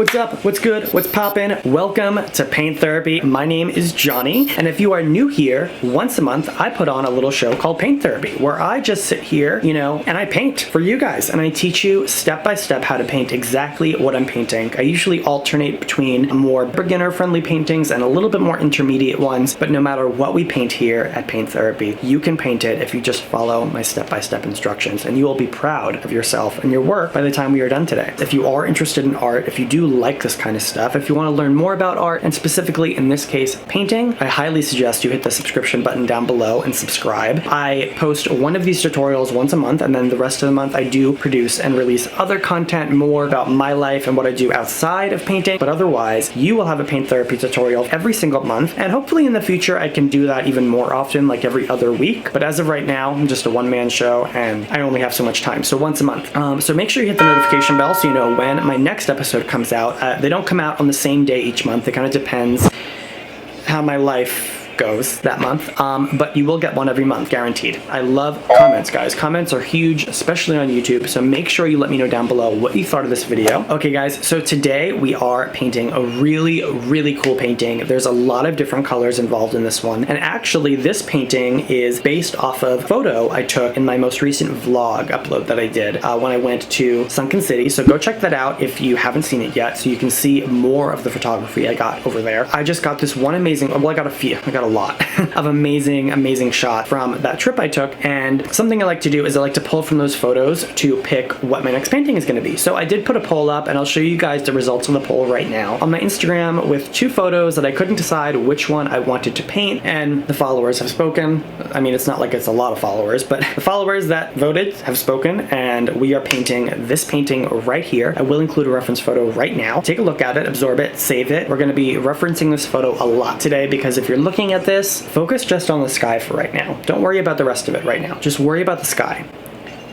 What's up? What's good? What's poppin'? Welcome to Paint Therapy. My name is Johnny, and if you are new here, once a month I put on a little show called Paint Therapy, where I just sit here, and I paint for you guys, and I teach you step by step how to paint exactly what I'm painting. I usually alternate between more beginner-friendly paintings and a little bit more intermediate ones, but no matter what we paint here at Paint Therapy, you can paint it if you just follow my step-by-step instructions, and you will be proud of yourself and your work by the time we are done today. If you are interested in art, if you do like this kind of stuff, if you want to learn more about art, and specifically in this case, painting, I highly suggest you hit the subscription button down below and subscribe. I post one of these tutorials once a month, and then the rest of the month I do produce and release other content more about my life and what I do outside of painting, but otherwise, you will have a Paint Therapy tutorial every single month, and hopefully in the future I can do that even more often, like every other week, but as of right now, I'm just a one-man show, and I only have so much time, so once a month. So make sure you hit the notification bell so you know when my next episode comes out. They don't come out on the same day each month. It kind of depends how my life goes that month, but you will get one every month, guaranteed. I love comments, guys. Comments are huge, especially on YouTube, so make sure you let me know down below what you thought of this video. Okay, guys, so today we are painting a really cool painting. There's a lot of different colors involved in this one, and actually this painting is based off of a photo I took in my most recent vlog upload that I did when I went to Sunken City, so go check that out if you haven't seen it yet, so you can see more of the photography I got over there. I just got this one amazing, well, I got a lot of amazing shots from that trip I took, and something I like to do is I like to pull from those photos to pick what my next painting is going to be. So I did put a poll up, and I'll show you guys the results of the poll right now on my Instagram with two photos that I couldn't decide which one I wanted to paint, and the followers have spoken. I mean, it's not like it's a lot of followers, but the followers that voted have spoken, and we are painting this painting right here. I will include a reference photo right now. Take a look at it, absorb it, save it. We're going to be referencing this photo a lot today, because if you're looking at this, focus just on the sky for right now. Don't worry about the rest of it right now. Just worry about the sky.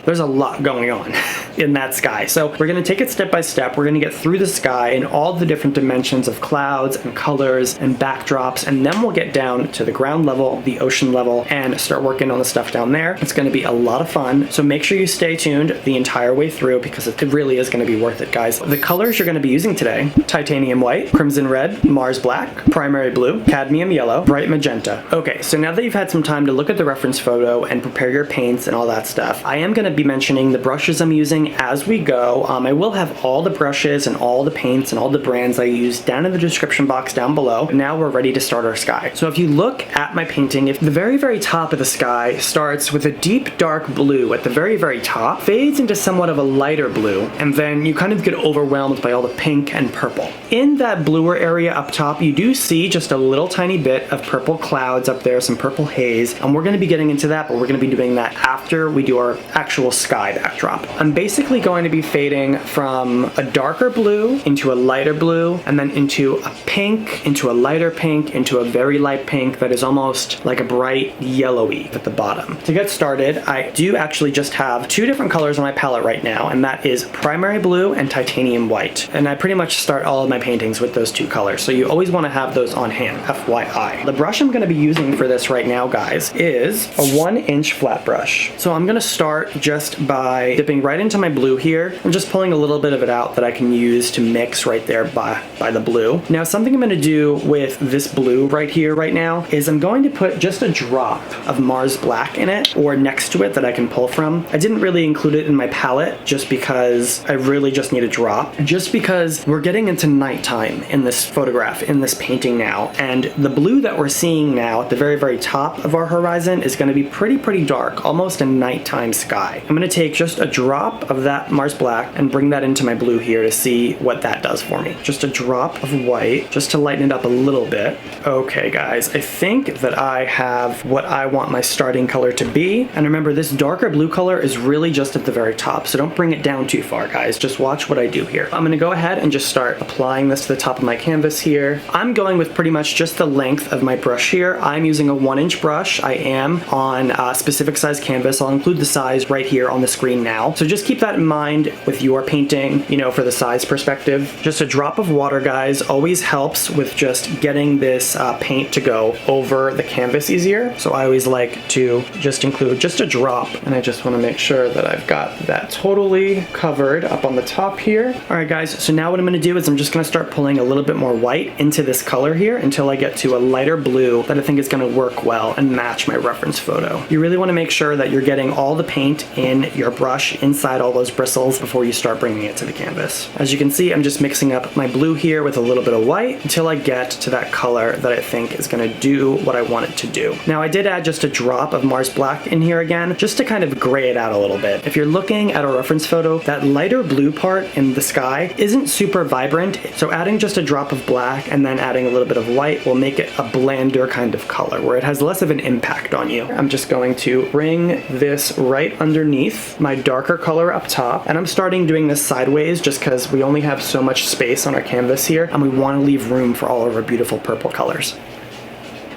There's a lot going on in that sky. So we're gonna take it step by step. We're gonna get through the sky and all the different dimensions of clouds and colors and backdrops, and then we'll get down to the ground level, the ocean level, and start working on the stuff down there. It's gonna be a lot of fun. So make sure you stay tuned the entire way through, because it really is gonna be worth it, guys. The colors you're gonna be using today: titanium white, crimson red, Mars black, primary blue, cadmium yellow, bright magenta. Okay, so now that you've had some time to look at the reference photo and prepare your paints and all that stuff, I am gonna be mentioning the brushes I'm using as we go. I will have all the brushes and all the paints and all the brands I use down in the description box down below. Now we're ready to start our sky. So if you look at my painting, if the very top of the sky starts with a deep dark blue at the very top, fades into somewhat of a lighter blue, and then you kind of get overwhelmed by all the pink and purple. In that bluer area up top, you do see just a little tiny bit of purple clouds up there, some purple haze, and we're going to be getting into that, but we're going to be doing that after we do our actual sky backdrop. I'm basically going to be fading from a darker blue into a lighter blue, and then into a pink, into a lighter pink, into a very light pink that is almost like a bright yellowy at the bottom. To get started, I do actually just have two different colors on my palette right now, and that is primary blue and titanium white. And I pretty much start all of my paintings with those two colors, so you always want to have those on hand, FYI. The brush I'm going to be using for this right now, guys, is a 1-inch flat brush. So I'm going to start just by dipping right into my blue here and just pulling a little bit of it out that I can use to mix right there by the blue. Now, something I'm going to do with this blue right here right now is I'm going to put just a drop of Mars black in it, or next to it, that I can pull from. I didn't really include it in my palette just because I really just need a drop, just because we're getting into nighttime in this photograph, in this painting now, and the blue that we're seeing now at the very top of our horizon is going to be pretty dark, almost a nighttime sky. I'm going to take just a drop of that Mars black and bring that into my blue here to see what that does for me. Just a drop of white, just to lighten it up a little bit. Okay, guys, I think that I have what I want my starting color to be. And remember, this darker blue color is really just at the very top, so don't bring it down too far, guys. Just watch what I do here. I'm gonna go ahead and just start applying this to the top of my canvas here. I'm going with pretty much just the length of my brush here. I'm using a 1-inch brush. I am on a specific size canvas. I'll include the size right here on the screen now. So just keep that that in mind with your painting, you know, for the size perspective. Just a drop of water, guys, always helps with just getting this paint to go over the canvas easier. So I always like to just include just a drop, and I just want to make sure that I've got that totally covered up on the top here. All right, guys, so now what I'm going to do is I'm just going to start pulling a little bit more white into this color here until I get to a lighter blue that I think is going to work well and match my reference photo. You really want to make sure that you're getting all the paint in your brush inside all those bristles before you start bringing it to the canvas. As you can see, I'm just mixing up my blue here with a little bit of white until I get to that color that I think is going to do what I want it to do. Now, I did add just a drop of Mars Black in here again, just to kind of gray it out a little bit. If you're looking at a reference photo, that lighter blue part in the sky isn't super vibrant, so adding just a drop of black and then adding a little bit of white will make it a blander kind of color where it has less of an impact on you. I'm just going to bring this right underneath my darker color up top, and I'm starting doing this sideways just because we only have so much space on our canvas here and we want to leave room for all of our beautiful purple colors.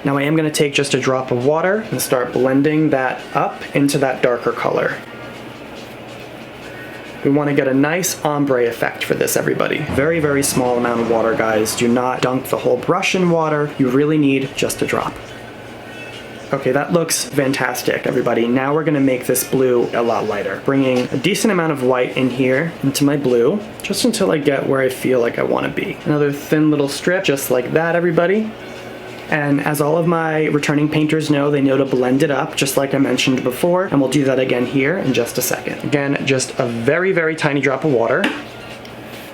Now I am going to take just a drop of water and start blending that up into that darker color. We want to get a nice ombre effect for this, everybody. Very, very small amount of water, guys. Do not dunk the whole brush in water. You really need just a drop. Okay, that looks fantastic, everybody. Now we're gonna make this blue a lot lighter. Bringing a decent amount of white in here into my blue, just until I get where I feel like I wanna be. Another thin little strip, just like that, everybody. And as all of my returning painters know, they know to blend it up, just like I mentioned before, and we'll do that again here in just a second. Again, just a very, very tiny drop of water,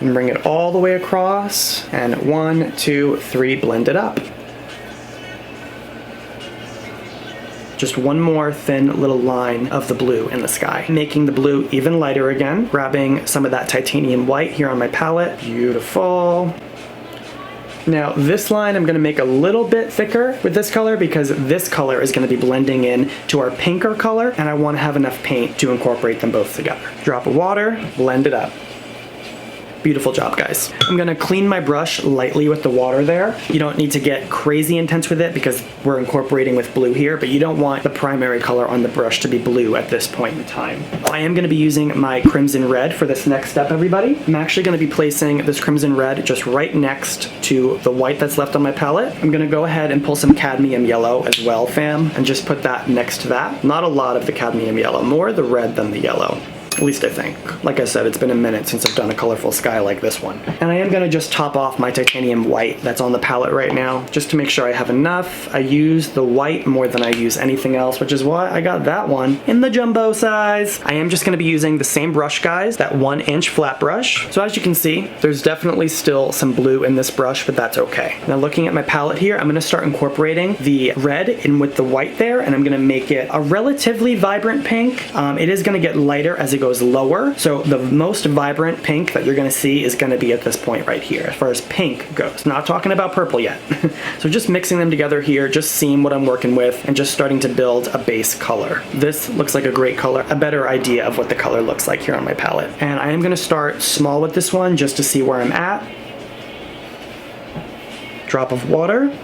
and bring it all the way across, and 1, 2, 3, blend it up. Just one more thin little line of the blue in the sky, making the blue even lighter again, grabbing some of that titanium white here on my palette. Beautiful. Now this line I'm going to make a little bit thicker with this color because this color is going to be blending in to our pinker color, and I want to have enough paint to incorporate them both together. Drop of water, blend it up. Beautiful job, guys. I'm gonna clean my brush lightly with the water there. You don't need to get crazy intense with it because we're incorporating with blue here, but you don't want the primary color on the brush to be blue at this point in time. I am gonna be using my crimson red for this next step, everybody. I'm actually gonna be placing this crimson red just right next to the white that's left on my palette. I'm gonna go ahead and pull some cadmium yellow as well, fam, and just put that next to that. Not a lot of the cadmium yellow, more the red than the yellow. At least I think. Like I said, it's been a minute since I've done a colorful sky like this one. And I am gonna just top off my titanium white that's on the palette right now, just to make sure I have enough. I use the white more than I use anything else, which is why I got that one in the jumbo size. I am just gonna be using the same brush, guys, that 1-inch flat brush. So as you can see, there's definitely still some blue in this brush, but that's okay. Now looking at my palette here, I'm gonna start incorporating the red in with the white there, and I'm gonna make it a relatively vibrant pink. It is gonna get lighter as it goes lower, so the most vibrant pink that you're going to see is going to be at this point right here as far as pink goes. Not talking about purple yet. So just mixing them together here, just seeing what I'm working with and just starting to build a base color. This looks like a great color, a better idea of what the color looks like here on my palette. And I am going to start small with this one just to see where I'm at. Drop of water.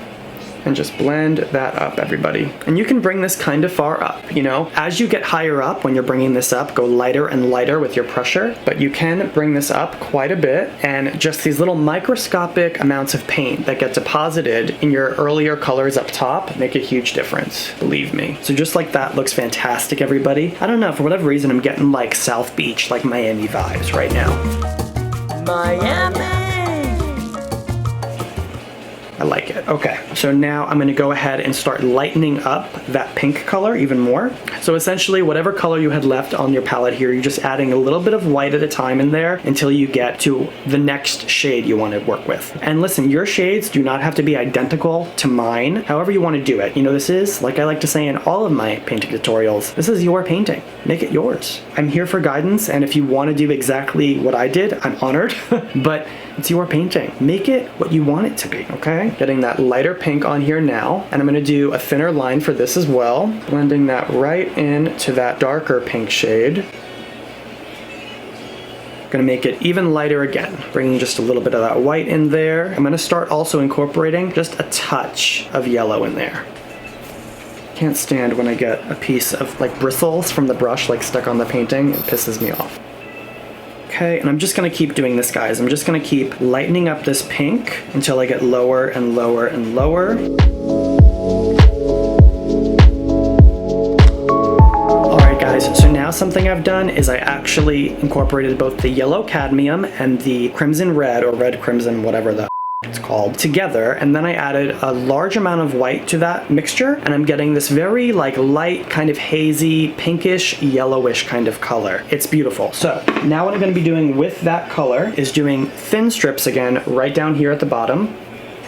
And just blend that up, everybody. And you can bring this kind of far up, you know? As you get higher up, when you're bringing this up, go lighter and lighter with your pressure, but you can bring this up quite a bit, and just these little microscopic amounts of paint that get deposited in your earlier colors up top make a huge difference, believe me. So just like that looks fantastic, everybody. I don't know, for whatever reason, I'm getting like South Beach, like Miami vibes right now. Miami! I like it. Okay, so now I'm gonna go ahead and start lightening up that pink color even more. So essentially, whatever color you had left on your palette here, you're just adding a little bit of white at a time in there until you get to the next shade you want to work with. And listen, your shades do not have to be identical to mine, however you want to do it. You know, this is, like I like to say in all of my painting tutorials, this is your painting. Make it yours. I'm here for guidance, and if you want to do exactly what I did, I'm honored, but it's your painting. Make it what you want it to be, okay? Getting that lighter pink on here now, and I'm gonna do a thinner line for this as well, blending that right into that darker pink shade. Gonna make it even lighter again, bringing just a little bit of that white in there. I'm gonna start also incorporating just a touch of yellow in there. Can't stand when I get a piece of like bristles from the brush like stuck on the painting. It pisses me off. Okay, and I'm just gonna keep doing this, guys. I'm just gonna keep lightening up this pink until I get lower and lower and lower. So now something I've done is I actually incorporated both the yellow cadmium and the crimson red, or red crimson, whatever the it's called, together, and then I added a large amount of white to that mixture, and I'm getting this very like light, kind of hazy, pinkish, yellowish kind of color. It's beautiful. So now what I'm going to be doing with that color is doing thin strips again right down here at the bottom.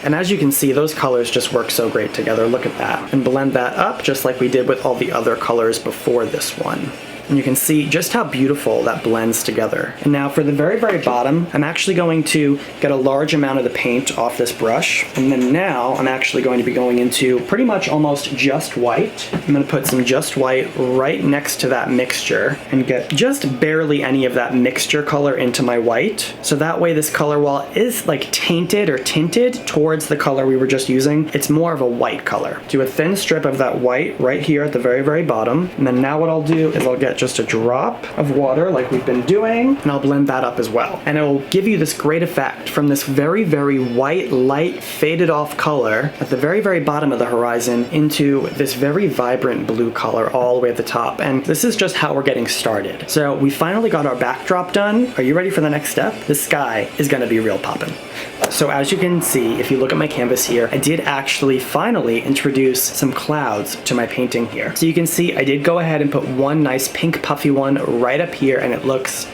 And as you can see, those colors just work so great together. Look at that. And blend that up just like we did with all the other colors before this one. And you can see just how beautiful that blends together. And now for the very, very bottom, I'm actually going to get a large amount of the paint off this brush. And then now I'm actually going to be going into pretty much almost just white. I'm gonna put some just white right next to that mixture and get just barely any of that mixture color into my white. So that way this color, while it is like tainted or tinted towards the color we were just using, it's more of a white color. Do a thin strip of that white right here at the very, very bottom. And then now what I'll do is I'll get just a drop of water like we've been doing, and I'll blend that up as well. And it will give you this great effect from this very, very white, light, faded off color at the very, very bottom of the horizon into this very vibrant blue color all the way at the top. And this is just how we're getting started. So we finally got our backdrop done. Are you ready for the next step? The sky is gonna be real poppin'. So as you can see, if you look at my canvas here, I did actually finally introduce some clouds to my painting here. So you can see I did go ahead and put one nice pink puffy one right up here, and it looks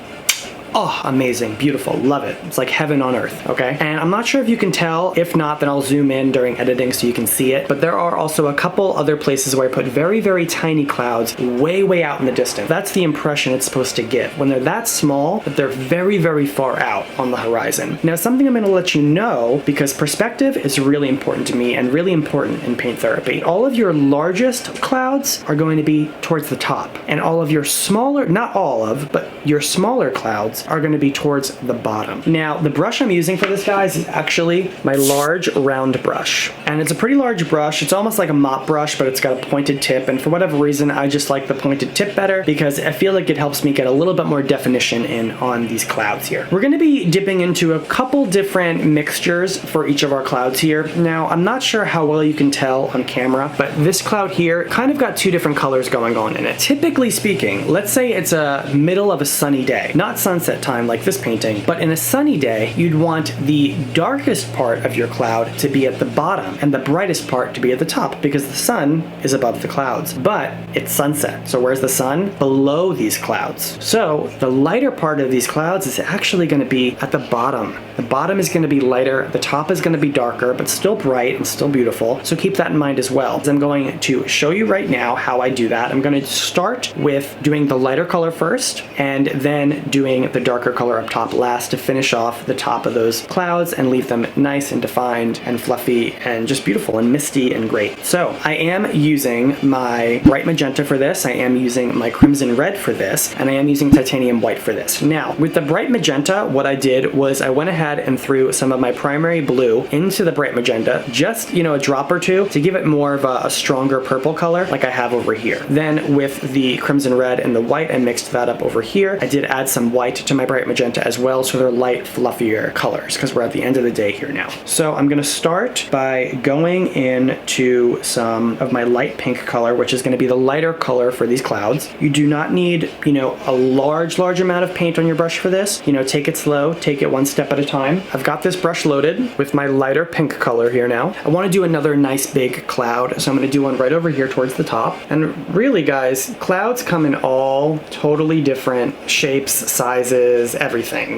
oh, amazing, beautiful, love it. It's like heaven on earth, okay? And I'm not sure if you can tell. If not, then I'll zoom in during editing so you can see it. But there are also a couple other places where I put very, very tiny clouds way, way out in the distance. That's the impression it's supposed to give. When they're that small, but they're very, very far out on the horizon. Now, something I'm gonna let you know, because perspective is really important to me and really important in paint therapy. All of your largest clouds are going to be towards the top. And all of your smaller, not all of, but your smaller clouds are going to be towards the bottom. Now, the brush I'm using for this, guys, is actually my large round brush. And it's a pretty large brush. It's almost like a mop brush, but it's got a pointed tip. And for whatever reason, I just like the pointed tip better because I feel like it helps me get a little bit more definition in on these clouds here. We're going to be dipping into a couple different mixtures for each of our clouds here. Now, I'm not sure how well you can tell on camera, but this cloud here kind of got two different colors going on in it. Typically speaking, let's say it's a middle of a sunny day, not sunset time like this painting, but in a sunny day, you'd want the darkest part of your cloud to be at the bottom and the brightest part to be at the top because the sun is above the clouds, but it's sunset. So where's the sun? Below these clouds. So the lighter part of these clouds is actually going to be at the bottom. The bottom is going to be lighter, the top is going to be darker, but still bright and still beautiful. So keep that in mind as well. I'm going to show you right now how I do that. I'm going to start with doing the lighter color first and then doing the darker color up top last to finish off the top of those clouds and leave them nice and defined and fluffy and just beautiful and misty and great. So I am using my bright magenta for this, I am using my crimson red for this, and I am using titanium white for this. Now, with the bright magenta, what I did was I went ahead and threw some of my primary blue into the bright magenta, just, a drop or two to give it more of a stronger purple color like I have over here. Then with the crimson red and the white, I mixed that up over here. I did add some white to my bright magenta as well, so they're light, fluffier colors because we're at the end of the day here now. So I'm going to start by going into some of my light pink color, which is going to be the lighter color for these clouds. You do not need, a large amount of paint on your brush for this. Take it slow, take it one step at a time. I've got this brush loaded with my lighter pink color here now. I want to do another nice big cloud, so I'm going to do one right over here towards the top. And really, guys, clouds come in all totally different shapes, sizes, everything,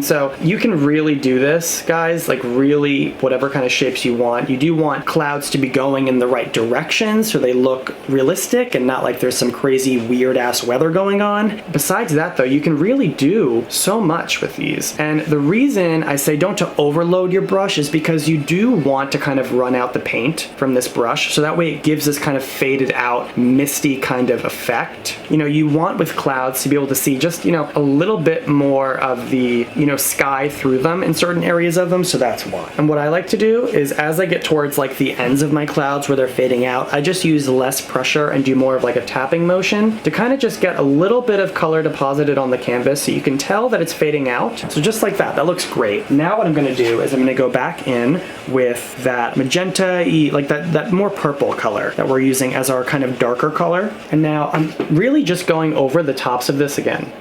so you can really do this, guys, like really whatever kind of shapes you want. You do want clouds to be going in the right direction so they look realistic and not like there's some crazy weird ass weather going on. Besides that though, you can really do so much with these. And the reason I say don't to overload your brush is because you do want to kind of run out the paint from this brush so that way it gives this kind of faded out misty kind of effect. You want with clouds to be able to see just a little bit bit more of the, sky through them in certain areas of them, so that's why. And what I like to do is as I get towards like the ends of my clouds where they're fading out, I just use less pressure and do more of like a tapping motion to kind of just get a little bit of color deposited on the canvas so you can tell that it's fading out. So just like that, that looks great. Now what I'm gonna do is I'm gonna go back in with that magenta, like that more purple color that we're using as our kind of darker color. And now I'm really just going over the tops of this again,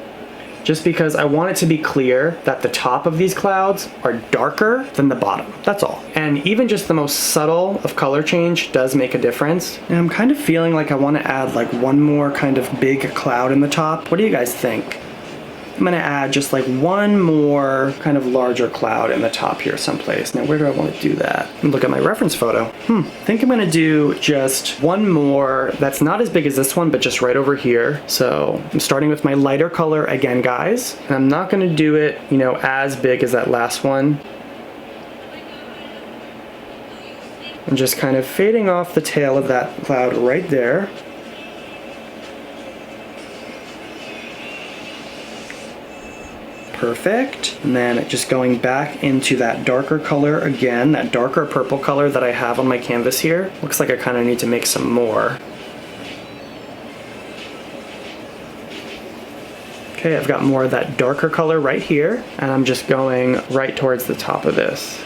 just because I want it to be clear that the top of these clouds are darker than the bottom. That's all. And even just the most subtle of color change does make a difference. And I'm kind of feeling like I want to add like one more kind of big cloud in the top. What do you guys think? I'm gonna add just like one more kind of larger cloud in the top here someplace. Now, where do I want to do that? Look at my reference photo. I think I'm gonna do just one more that's not as big as this one, but just right over here. So I'm starting with my lighter color again, guys. And I'm not gonna do it, as big as that last one. I'm just kind of fading off the tail of that cloud right there. Perfect. And then just going back into that darker color again, that darker purple color that I have on my canvas here. Looks like I kind of need to make some more. Okay, I've got more of that darker color right here, and I'm just going right towards the top of this.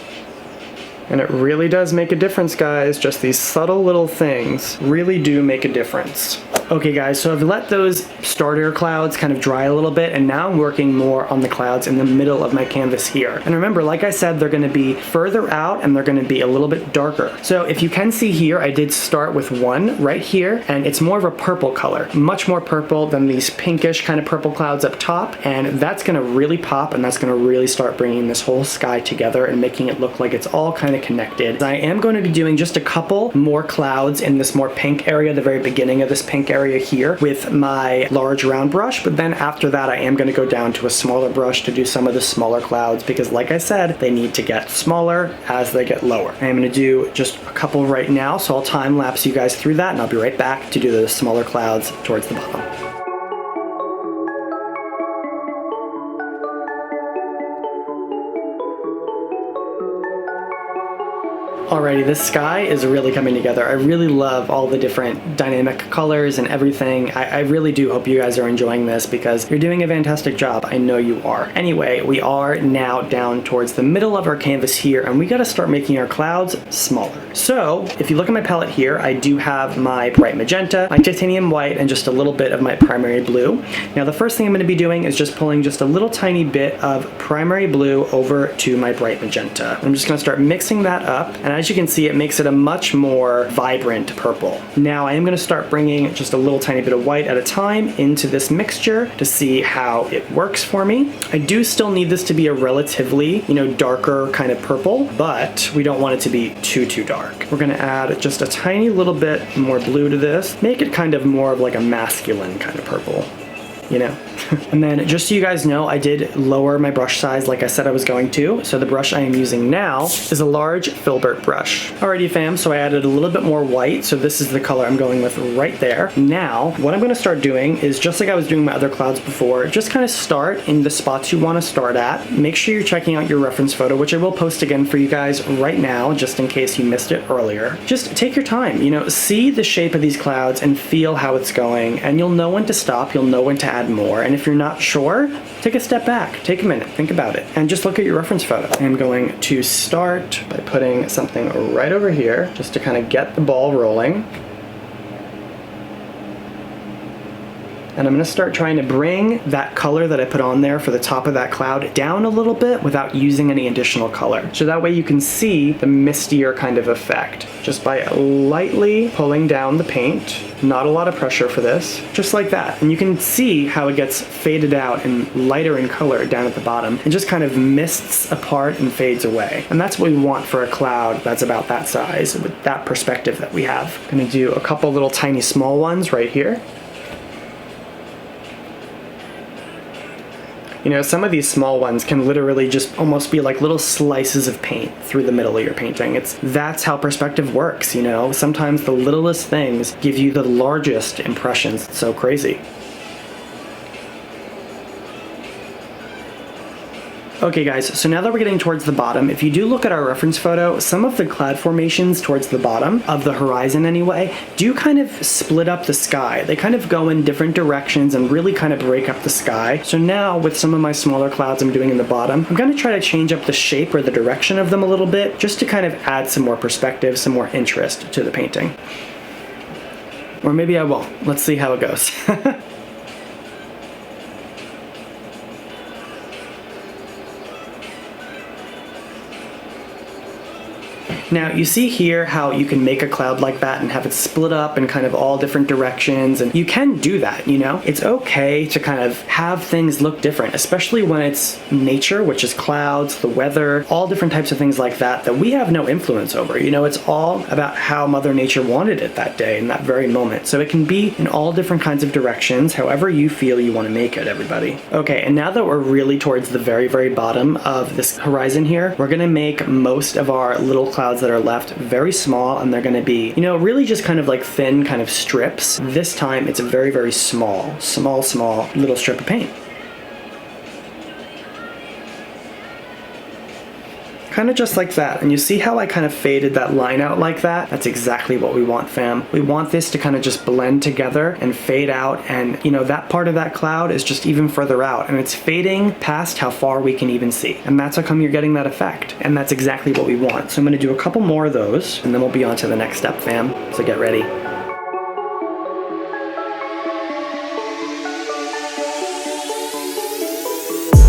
And it really does make a difference, guys. Just these subtle little things really do make a difference. Okay guys, so I've let those starter clouds kind of dry a little bit, and now I'm working more on the clouds in the middle of my canvas here. And remember, like I said, they're gonna be further out and they're gonna be a little bit darker. So if you can see here, I did start with one right here, and it's more of a purple color, much more purple than these pinkish kind of purple clouds up top, and that's gonna really pop, and that's gonna really start bringing this whole sky together and making it look like it's all kind of connected. I am going to be doing just a couple more clouds in this more pink area, the very beginning of this pink area here with my large round brush, but then after that I am going to go down to a smaller brush to do some of the smaller clouds, because like I said, they need to get smaller as they get lower. I am going to do just a couple right now, so I'll time lapse you guys through that, and I'll be right back to do the smaller clouds towards the bottom. Alrighty, this sky is really coming together. I really love all the different dynamic colors and everything. I really do hope you guys are enjoying this, because you're doing a fantastic job. I know you are. Anyway, we are now down towards the middle of our canvas here, and we gotta start making our clouds smaller. So, if you look at my palette here, I do have my bright magenta, my titanium white, and just a little bit of my primary blue. Now, the first thing I'm gonna be doing is just pulling just a little tiny bit of primary blue over to my bright magenta. I'm just gonna start mixing that up, and as you can see, it makes it a much more vibrant purple. Now I am going to start bringing just a little tiny bit of white at a time into this mixture to see how it works for me. I do still need this to be a relatively, darker kind of purple, but we don't want it to be too dark. We're going to add just a tiny little bit more blue to this, make it kind of more of like a masculine kind of purple. And then just so you guys know, I did lower my brush size like I said I was going to. So the brush I am using now is a large Filbert brush. Alrighty fam, so I added a little bit more white. So this is the color I'm going with right there. Now, what I'm gonna start doing is just like I was doing my other clouds before, just kind of start in the spots you wanna start at. Make sure you're checking out your reference photo, which I will post again for you guys right now, just in case you missed it earlier. Just take your time, see the shape of these clouds and feel how it's going, and you'll know when to stop, you'll know when to add more. And if you're not sure, take a step back, take a minute, think about it, and just look at your reference photo. I'm going to start by putting something right over here just to kind of get the ball rolling. And I'm going to start trying to bring that color that I put on there for the top of that cloud down a little bit without using any additional color. So that way you can see the mistier kind of effect just by lightly pulling down the paint. Not a lot of pressure for this, just like that. And you can see how it gets faded out and lighter in color down at the bottom and just kind of mists apart and fades away. And that's what we want for a cloud that's about that size with that perspective that we have. I'm going to do a couple little tiny small ones right here. Some of these small ones can literally just almost be like little slices of paint through the middle of your painting. That's how perspective works, Sometimes the littlest things give you the largest impressions. It's so crazy. Okay guys, so now that we're getting towards the bottom, if you do look at our reference photo, some of the cloud formations towards the bottom of the horizon anyway, do kind of split up the sky. They kind of go in different directions and really kind of break up the sky. So now with some of my smaller clouds I'm doing in the bottom, I'm going to try to change up the shape or the direction of them a little bit, just to kind of add some more perspective, some more interest to the painting. Or maybe I won't. Let's see how it goes. Now you see here how you can make a cloud like that and have it split up in kind of all different directions, and you can do that, you know? It's okay to kind of have things look different, especially when it's nature, which is clouds, the weather, all different types of things like that we have no influence over. You know, it's all about how Mother Nature wanted it that day in that very moment. So it can be in all different kinds of directions, however you feel you want to make it, everybody. Okay, and now that we're really towards the very, very bottom of this horizon here, we're gonna make most of our little clouds that are left very small, and they're going to be, you know, really just kind of like thin kind of strips. This time it's a very, very small little strip of paint. Kind of just like that. And you see how I kind of faded that line out like that? That's exactly what we want, fam. We want this to kind of just blend together and fade out, and you know, that part of that cloud is just even further out, and it's fading past how far we can even see. And that's how come you're getting that effect. And that's exactly what we want. So I'm gonna do a couple more of those, and then we'll be on to the next step, fam. So get ready.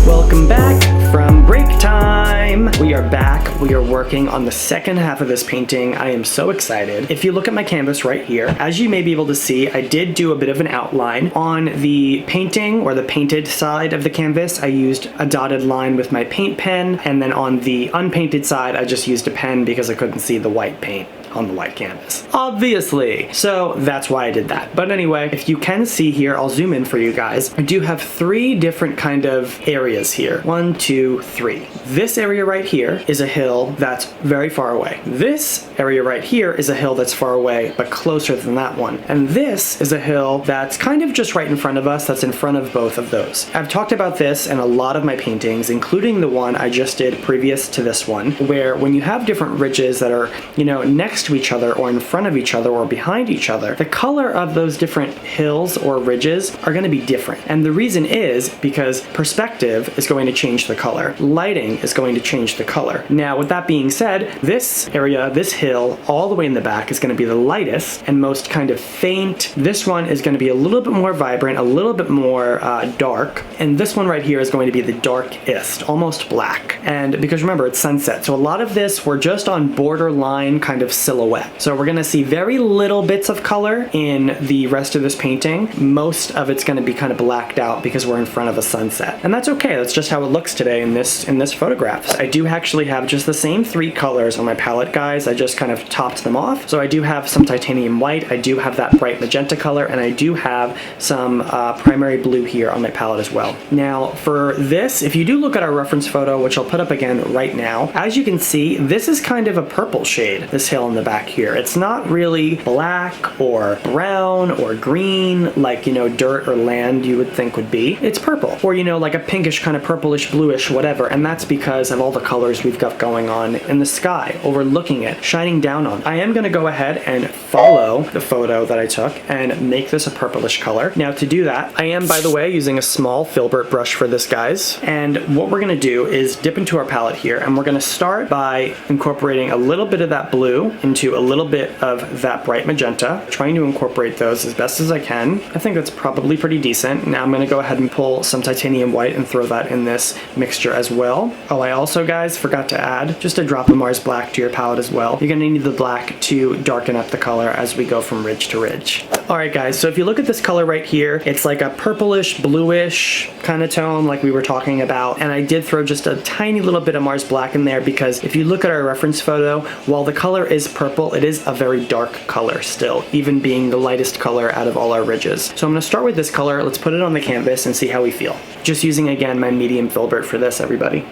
Welcome back from break time. We are back. We are working on the second half of this painting. I am so excited. If you look at my canvas right here, as you may be able to see, I did do a bit of an outline. On the painting or the painted side of the canvas, I used a dotted line with my paint pen, and then on the unpainted side, I just used a pen because I couldn't see the white paint on the white canvas, obviously. So that's why I did that. But anyway, if you can see here, I'll zoom in for you guys. I do have three different kind of areas here. 1, 2, 3. This area right here is a hill that's very far away. This area right here is a hill that's far away, but closer than that one. And this is a hill that's kind of just right in front of us, that's in front of both of those. I've talked about this in a lot of my paintings, including the one I just did previous to this one, where when you have different ridges that are, you know, next to each other or in front of each other or behind each other, the color of those different hills or ridges are going to be different. And the reason is because perspective is going to change the color. Lighting is going to change the color. Now, with that being said, this area, this hill, all the way in the back is going to be the lightest and most kind of faint. This one is going to be a little bit more vibrant, a little bit more dark. And this one right here is going to be the darkest, almost black. And because remember, it's sunset. So a lot of this, we're just on borderline kind of silhouette. So we're going to see very little bits of color in the rest of this painting. Most of it's going to be kind of blacked out because we're in front of a sunset. And that's okay. That's just how it looks today in this photograph. I do actually have just the same three colors on my palette, guys. I just kind of topped them off. So I do have some titanium white, I do have that bright magenta color, and I do have some primary blue here on my palette as well. Now for this, if you do look at our reference photo, which I'll put up again right now, as you can see, this is kind of a purple shade, this hill in the back here. It's not really black or brown or green like, you know, dirt or land you would think would be. It's purple, or, you know, like a pinkish kind of purplish, bluish, whatever. And that's because of all the colors we've got going on in the sky, overlooking it, shining down on. I am going to go ahead and follow the photo that I took and make this a purplish color. Now to do that, I am, by the way, using a small Filbert brush for this, guys. And what we're going to do is dip into our palette here, and we're going to start by incorporating a little bit of that blue into a little bit of that bright magenta, trying to incorporate those as best as I can. I think that's probably pretty decent. Now I'm going to go ahead and pull some titanium white and throw that in this mixture as well. Oh, I also, guys, forgot to add just a drop of Mars Black to your palette as well. You're going to need the black to darken up the color as we go from ridge to ridge. Alright guys, so if you look at this color right here, it's like a purplish, bluish kind of tone like we were talking about, and I did throw just a tiny little bit of Mars Black in there because if you look at our reference photo, while the color is purple, it is a very dark color still, even being the lightest color out of all our ridges. So I'm going to start with this color, let's put it on the canvas and see how we feel. Just using, again, my medium Filbert for this, everybody.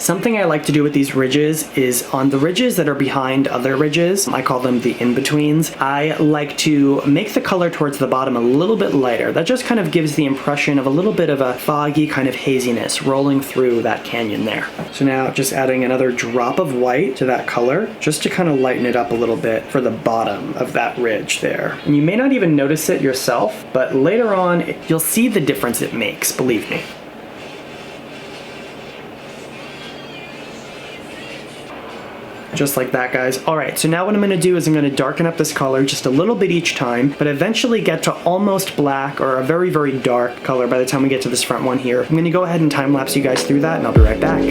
Something I like to do with these ridges is on the ridges that are behind other ridges, I call them the in-betweens, I like to make the color towards the bottom a little bit lighter. That just kind of gives the impression of a little bit of a foggy kind of haziness rolling through that canyon there. So now just adding another drop of white to that color, just to kind of lighten it up a little bit for the bottom of that ridge there. And you may not even notice it yourself, but later on, you'll see the difference it makes, believe me. Just like that, guys. All right, so now what I'm gonna do is I'm gonna darken up this color just a little bit each time, but eventually get to almost black or a very, very dark color by the time we get to this front one here. I'm gonna go ahead and time lapse you guys through that, and I'll be right back.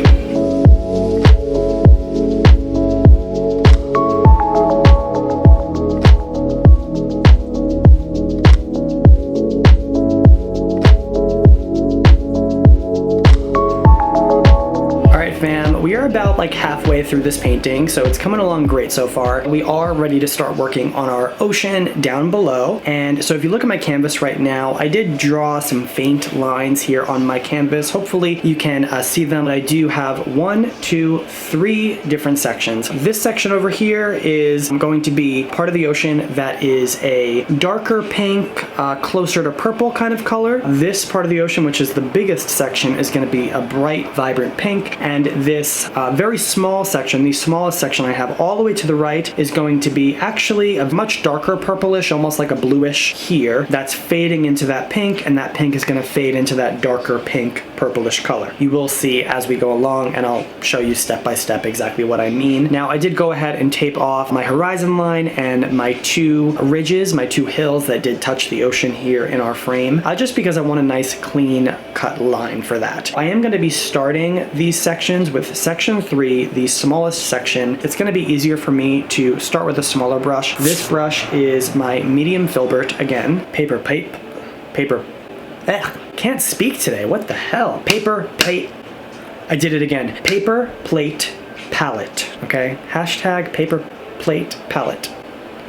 We are about like halfway through this painting, so it's coming along great so far. We are ready to start working on our ocean down below. And so if you look at my canvas right now, I did draw some faint lines here on my canvas. Hopefully you can see them. I do have 1, 2, 3 different sections. This section over here is going to be part of the ocean that is a darker pink, closer to purple kind of color. This part of the ocean, which is the biggest section, is going to be a bright, vibrant pink. And this very small section, the smallest section I have all the way to the right, is going to be actually a much darker purplish, almost like a bluish here, that's fading into that pink, and that pink is going to fade into that darker pink purplish color. You will see as we go along, and I'll show you step by step exactly what I mean. Now, I did go ahead and tape off my horizon line and my 2 ridges, my 2 hills that did touch the ocean here in our frame, just because I want a nice clean cut line for that. I am going to be starting these sections with section 3, the smallest section. It's going to be easier for me to start with a smaller brush. This brush is my medium Filbert, again, can't speak today, what the hell? Paper plate, I did it again. Paper plate palette, okay? Hashtag paper plate palette.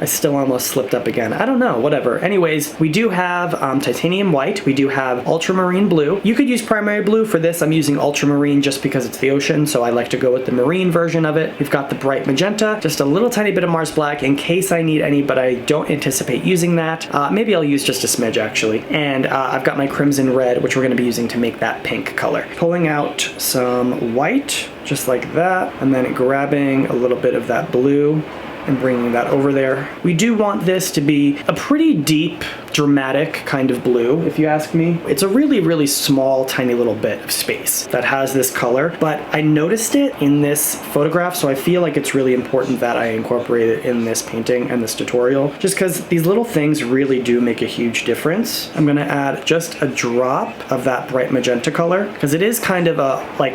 I still almost slipped up again. I don't know, whatever. Anyways, we do have titanium white. We do have ultramarine blue. You could use primary blue for this. I'm using ultramarine just because it's the ocean, so I like to go with the marine version of it. We've got the bright magenta, just a little tiny bit of Mars black in case I need any, but I don't anticipate using that. Maybe I'll use just a smidge actually. And I've got my crimson red, which we're gonna be using to make that pink color. Pulling out some white, just like that, and then grabbing a little bit of that blue and bringing that over there. We do want this to be a pretty deep, dramatic kind of blue, if you ask me. It's a really, really small, tiny little bit of space that has this color, but I noticed it in this photograph, so I feel like it's really important that I incorporate it in this painting and this tutorial, just because these little things really do make a huge difference. I'm gonna add just a drop of that bright magenta color, because it is kind of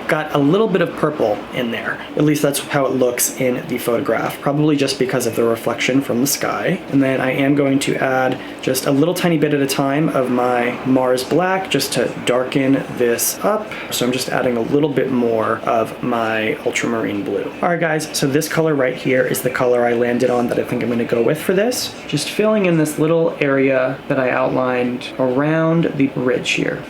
got a little bit of purple in there. At least that's how it looks in the photograph, probably just because of the reflection from the sky. And then I am going to add just a little tiny bit at a time of my Mars black just to darken this up. So I'm just adding a little bit more of my ultramarine blue. All right, guys, so this color right here is the color I landed on that I think I'm gonna go with for this. Just filling in this little area that I outlined around the ridge here.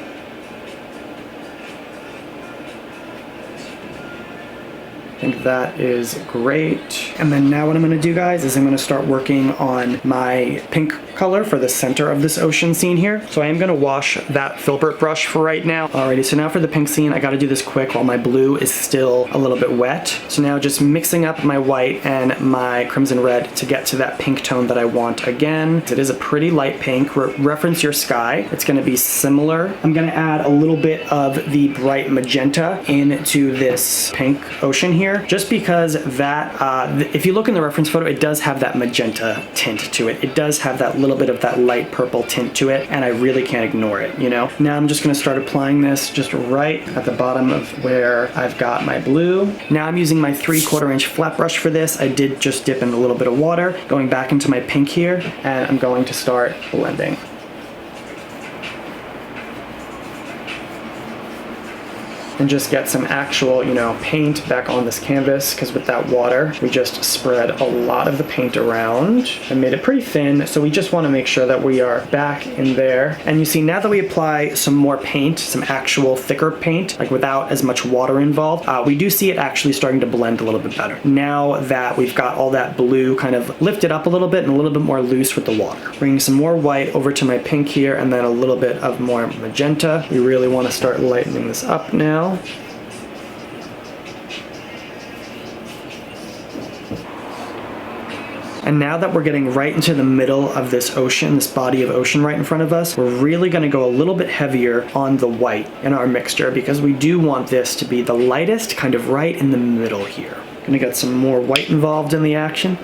I think that is great. And then now what I'm gonna do, guys, is I'm gonna start working on my pink color for the center of this ocean scene here. So I am gonna wash that Filbert brush for right now. Alrighty, so now for the pink scene, I gotta do this quick while my blue is still a little bit wet. So now just mixing up my white and my crimson red to get to that pink tone that I want again. It is a pretty light pink. Reference your sky. It's gonna be similar. I'm gonna add a little bit of the bright magenta into this pink ocean here, just because that, if you look in the reference photo, it does have that magenta tint to it. It does have that little bit of that light purple tint to it, and I really can't ignore it, you know? Now I'm just gonna start applying this just right at the bottom of where I've got my blue. Now I'm using my 3/4 inch flat brush for this. I did just dip in a little bit of water, going back into my pink here, and I'm going to start blending. and just get some actual, paint back on this canvas, because with that water, we just spread a lot of the paint around and made it pretty thin. So we just want to make sure that we are back in there. And you see, now that we apply some more paint, some actual thicker paint, like without as much water involved, we do see it actually starting to blend a little bit better. Now that we've got all that blue kind of lifted up a little bit and a little bit more loose with the water. Bringing some more white over to my pink here, and then a little bit of more magenta. We really want to start lightening this up now. And now that we're getting right into the middle of this ocean, this body of ocean right in front of us, we're really going to go a little bit heavier on the white in our mixture, because we do want this to be the lightest, kind of right in the middle here. Gonna get some more white involved in the action.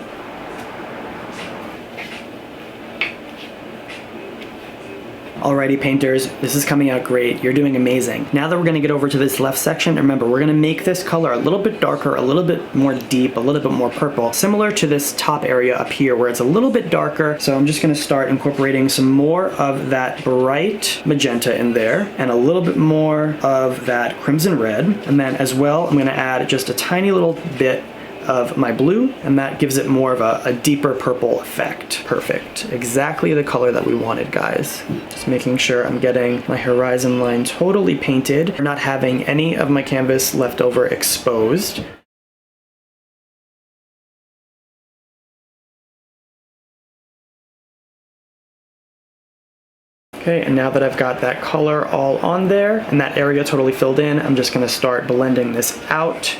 Alrighty, painters, this is coming out great. You're doing amazing. Now that we're gonna get over to this left section, remember, we're gonna make this color a little bit darker, a little bit more deep, a little bit more purple, similar to this top area up here where it's a little bit darker. So I'm just gonna start incorporating some more of that bright magenta in there and a little bit more of that crimson red. And then as well, I'm gonna add just a tiny little bit of my blue, and that gives it more of a deeper purple effect. Perfect. Exactly the color that we wanted, guys. Just making sure I'm getting my horizon line totally painted. I'm not having any of my canvas left over exposed. Okay, and now that I've got that color all on there and that area totally filled in, I'm just gonna start blending this out.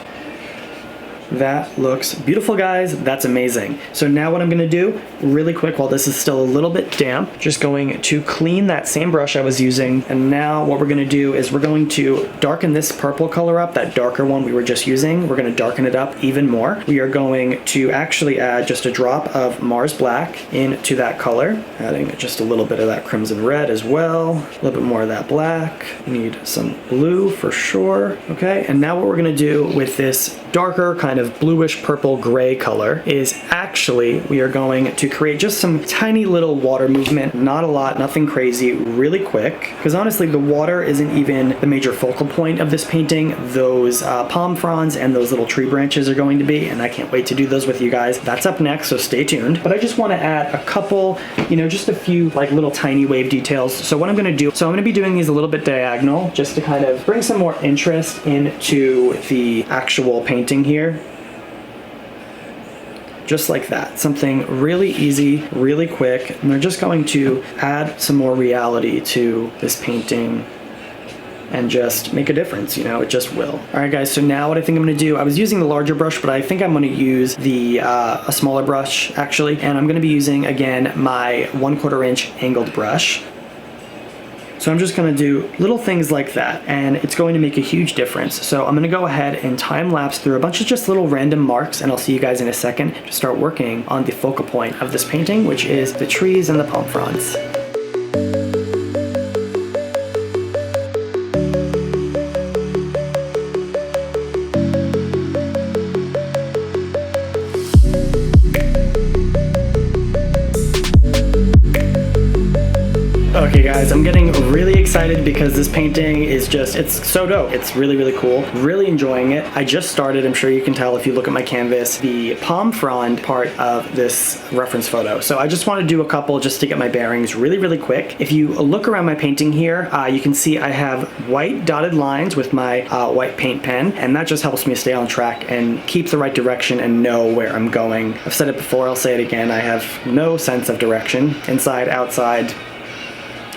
That looks beautiful, guys. That's amazing. So now what I'm gonna do really quick, while this is still a little bit damp, just going to clean that same brush I was using. And now what we're gonna do is we're going to darken this purple color up, that darker one we were just using. We're gonna darken it up even more. We are going to actually add just a drop of Mars Black into that color, adding just a little bit of that crimson red as well, a little bit more of that black. We need some blue for sure. Okay, and now what we're gonna do with this darker kind of bluish purple gray color is actually we are going to create just some tiny little water movement, not a lot, nothing crazy, really quick, because honestly the water isn't even the major focal point of this painting. Those palm fronds and those little tree branches are going to be, and I can't wait to do those with you guys. That's up next, so stay tuned. But I just want to add a couple, just a few like little tiny wave details. So what I'm going to do, I'm going to be doing these a little bit diagonal just to kind of bring some more interest into the actual painting here. Just like that, something really easy, really quick, and they're just going to add some more reality to this painting and just make a difference, it just will. All right, guys, so now what I think I'm gonna do, I was using the larger brush, but I think I'm gonna use a smaller brush, actually, and I'm gonna be using, again, my 1/4 inch angled brush. So I'm just gonna do little things like that, and it's going to make a huge difference. So I'm gonna go ahead and time lapse through a bunch of just little random marks, and I'll see you guys in a second to start working on the focal point of this painting, which is the trees and the palm fronds. Okay guys, I'm getting really excited because this painting is it's so dope. It's really, really cool. Really enjoying it. I just started, I'm sure you can tell if you look at my canvas, the palm frond part of this reference photo. So I just want to do a couple just to get my bearings really, really quick. If you look around my painting here, you can see I have white dotted lines with my white paint pen, and that just helps me stay on track and keep the right direction and know where I'm going. I've said it before, I'll say it again, I have no sense of direction, inside, outside,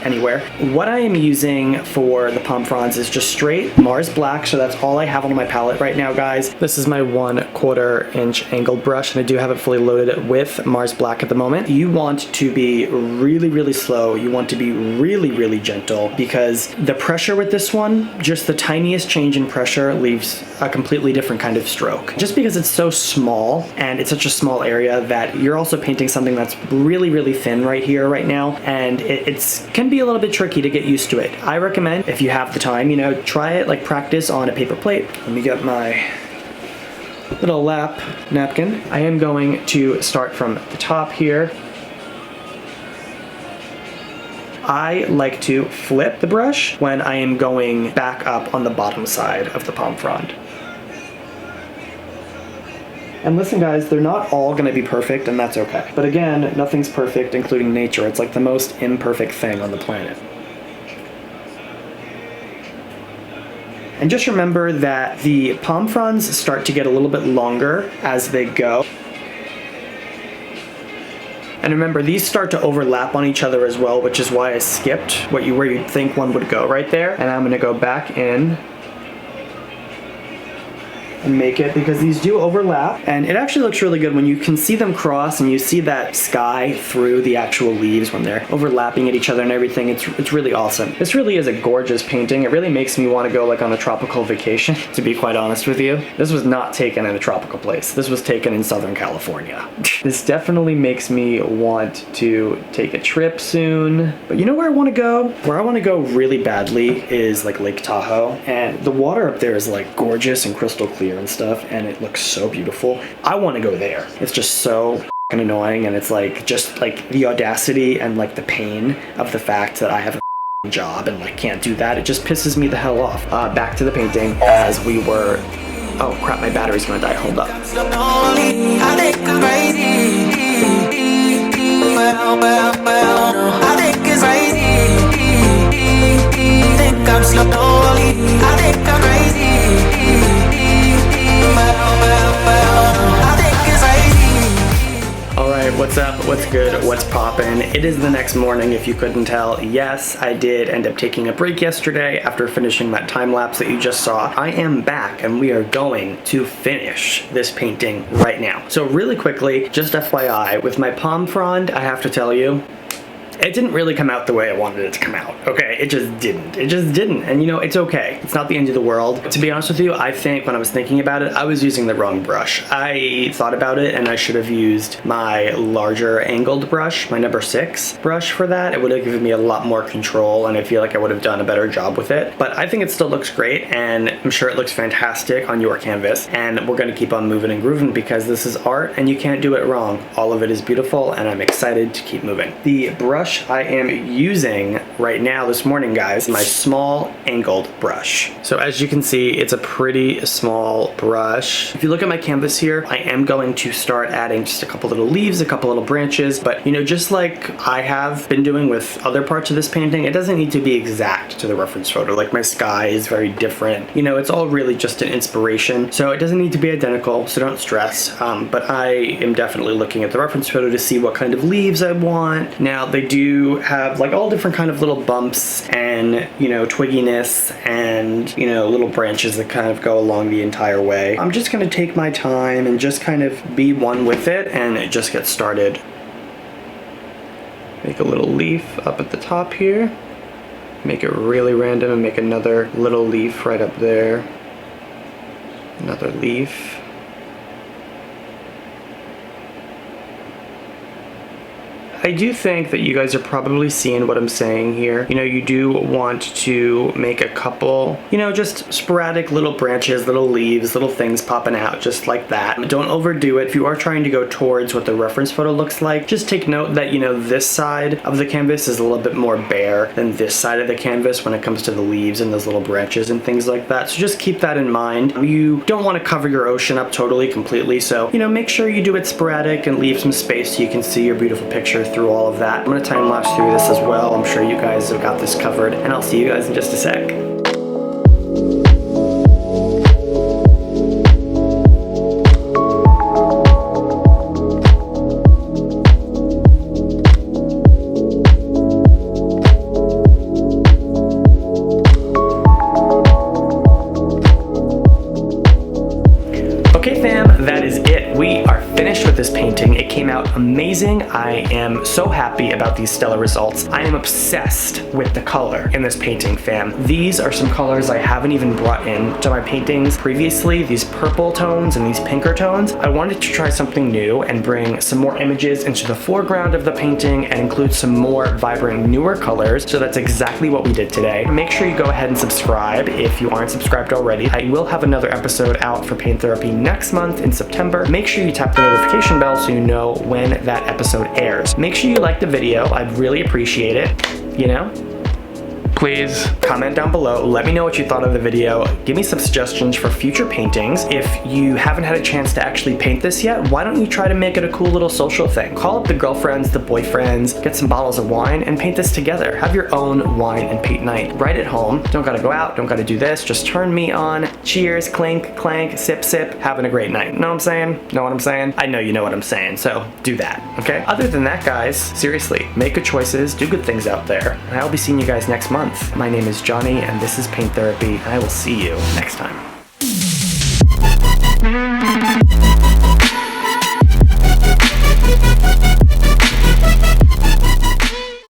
anywhere. What I am using for the palm fronds is just straight Mars Black, so that's all I have on my palette right now, guys. This is my 1/4 inch angled brush, and I do have it fully loaded with Mars Black at the moment. You want to be really, really slow. You want to be really, really gentle, because the pressure with this one, just the tiniest change in pressure leaves a completely different kind of stroke. Just because it's so small and it's such a small area that you're also painting something that's really, really thin right here, right now, and it can be a little bit tricky to get used to it. I recommend, if you have the time, try it, like practice on a paper plate. Let me get my little lap napkin. I am going to start from the top here. I like to flip the brush when I am going back up on the bottom side of the palm frond. And listen guys, they're not all gonna be perfect, and that's okay. But again, nothing's perfect, including nature. It's like the most imperfect thing on the planet. And just remember that the palm fronds start to get a little bit longer as they go. And remember, these start to overlap on each other as well, which is why I skipped where you'd think one would go right there. And I'm gonna go back in and make it, because these do overlap, and it actually looks really good when you can see them cross and you see that sky through the actual leaves when they're overlapping at each other and everything. It's really awesome. This really is a gorgeous painting. It really makes me want to go like on a tropical vacation, to be quite honest with you. This was not taken in a tropical place. This was taken in Southern California. This definitely makes me want to take a trip soon. But you know where I want to go? Where I want to go really badly is like Lake Tahoe, and the water up there is like gorgeous and crystal clear and stuff, and it looks so beautiful. I want to go there. It's just so annoying, and it's like just like the audacity and like the pain of the fact that I have a job and like can't do that. It just pisses me the hell off. Back to the painting as we were. Oh crap, my battery's gonna die. Hold up. Alright, what's up? What's good? What's poppin'? It is the next morning, if you couldn't tell. Yes, I did end up taking a break yesterday after finishing that time lapse that you just saw. I am back, and we are going to finish this painting right now. So really quickly, just FYI, with my palm frond, I have to tell you, it didn't really come out the way I wanted it to come out, okay? It just didn't. It just didn't. And you know, it's okay. It's not the end of the world. To be honest with you, I think when I was thinking about it, I was using the wrong brush. I thought about it and I should have used my larger angled brush, my number 6 brush for that. It would have given me a lot more control, and I feel like I would have done a better job with it. But I think it still looks great, and I'm sure it looks fantastic on your canvas. And we're gonna keep on moving and grooving because this is art and you can't do it wrong. All of it is beautiful, and I'm excited to keep moving. The brush I am using right now this morning, guys, my small angled brush. So as you can see, it's a pretty small brush. If you look at my canvas here, I am going to start adding just a couple little leaves, a couple little branches, but you know, just like I have been doing with other parts of this painting, it doesn't need to be exact to the reference photo. Like my sky is very different. You know, it's all really just an inspiration. So it doesn't need to be identical, so don't stress. But I am definitely looking at the reference photo to see what kind of leaves I want. Now they do have like all different kind of little bumps and, you know, twigginess and, you know, little branches that kind of go along the entire way. I'm just gonna take my time and just kind of be one with it and just get started. Make a little leaf up at the top here. Make it really random and make another little leaf right up there. Another leaf. I do think that you guys are probably seeing what I'm saying here. You know, you do want to make a couple, you know, just sporadic little branches, little leaves, little things popping out just like that. Don't overdo it. If you are trying to go towards what the reference photo looks like, just take note that, you know, this side of the canvas is a little bit more bare than this side of the canvas when it comes to the leaves and those little branches and things like that. So just keep that in mind. You don't want to cover your ocean up totally completely, so, you know, make sure you do it sporadic and leave some space so you can see your beautiful picture through all of that. I'm gonna time lapse through this as well. I'm sure you guys have got this covered, and I'll see you guys in just a sec. Okay fam, that is it. We are finished with this painting. It came out amazing. I am so happy about these stellar results. I am obsessed with the color in this painting, fam. These are some colors I haven't even brought in to my paintings previously, these purple tones and these pinker tones. I wanted to try something new and bring some more images into the foreground of the painting and include some more vibrant, newer colors, so that's exactly what we did today. Make sure you go ahead and subscribe if you aren't subscribed already. I will have another episode out for Paint Therapy next month in September. Make sure you tap the notification bell so you know when that episode airs. Make sure you like the video. I'd really appreciate it. you know? Please comment down below. Let me know what you thought of the video. Give me some suggestions for future paintings. If you haven't had a chance to actually paint this yet, why don't you try to make it a cool little social thing? Call up the girlfriends, the boyfriends, get some bottles of wine and paint this together. Have your own wine and paint night right at home. Don't gotta go out, don't gotta do this. Just turn me on. Cheers, clink, clank, sip, sip. Having a great night. Know what I'm saying? Know what I'm saying? I know you know what I'm saying, so do that, okay? Other than that, guys, seriously, make good choices, do good things out there, and I'll be seeing you guys next month. My name is Johnny, and this is Paint Therapy. I will see you next time.